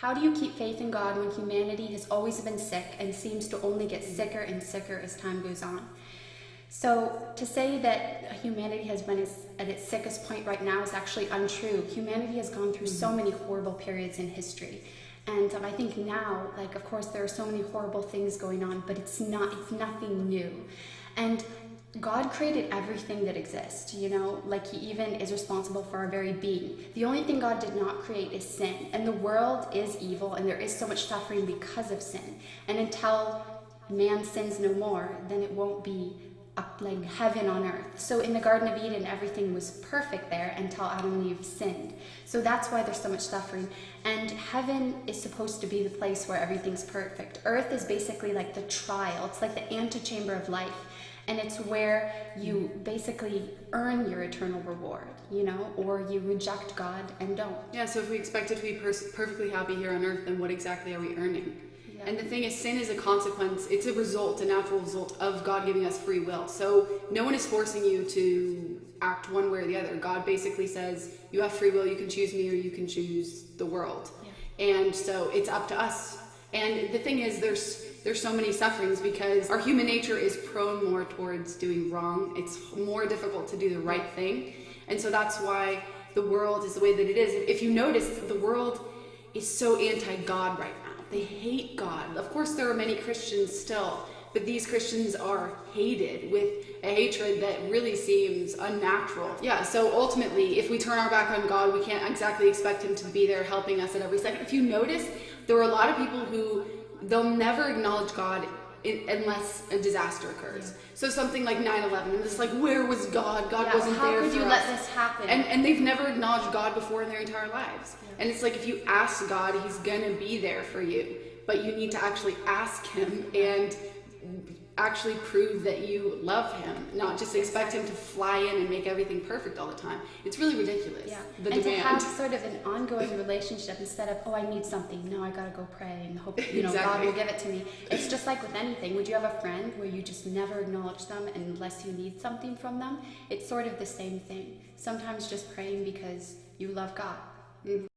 How do you keep faith in God when humanity has always been sick and seems to only get sicker and sicker as time goes on? So to say that humanity has been at its sickest point right now is actually untrue. Humanity has gone through so many horrible periods in history. And I think now, like, of course, there are so many horrible things going on, but it's nothing new. And God created everything that exists, you know, like he even is responsible for our very being. The only thing God did not create is sin. And the world is evil and there is so much suffering because of sin. And until man sins no more, then it won't be like heaven on earth. So in the Garden of Eden, everything was perfect there until Adam and Eve sinned. So that's why there's so much suffering. And heaven is supposed to be the place where everything's perfect. Earth is basically like the trial. It's like the antechamber of life. And it's where you basically earn your eternal reward, you know, or you reject God and don't. Yeah, so if we expect it to be perfectly happy here on earth, then what exactly are we earning? Yeah. And the thing is, sin is a consequence. It's a result, a natural result of God giving us free will. So no one is forcing you to act one way or the other. God basically says, you have free will, you can choose me or you can choose the world. Yeah. And so it's up to us. And the thing is, there's so many sufferings because our human nature is prone more towards doing wrong. It's more difficult to do the right thing. And so that's why the world is the way that it is. If you notice, the world is so anti-God right now. They hate God. Of course, there are many Christians still, but these Christians are hated with a hatred that really seems unnatural. Yeah, so ultimately, if we turn our back on God, we can't exactly expect him to be there helping us at every second. If you notice, there are a lot of people who they'll never acknowledge God unless a disaster occurs. Yeah. So something like 9/11, and it's like, where was God? God wasn't there for us. How could you let this happen? And they've never acknowledged God before in their entire lives. Yeah. And it's like, if you ask God, he's gonna be there for you. But you need to actually ask him and actually prove that you love him, not just expect him to fly in and make everything perfect all the time. It's really ridiculous. Yeah. The and demand. To have sort of an ongoing relationship instead of, oh, I need something, now I gotta go pray and hope exactly. God will give it to me. It's just like with anything. Would you have a friend where you just never acknowledge them unless you need something from them? It's sort of the same thing. Sometimes just praying because you love God. Mm-hmm.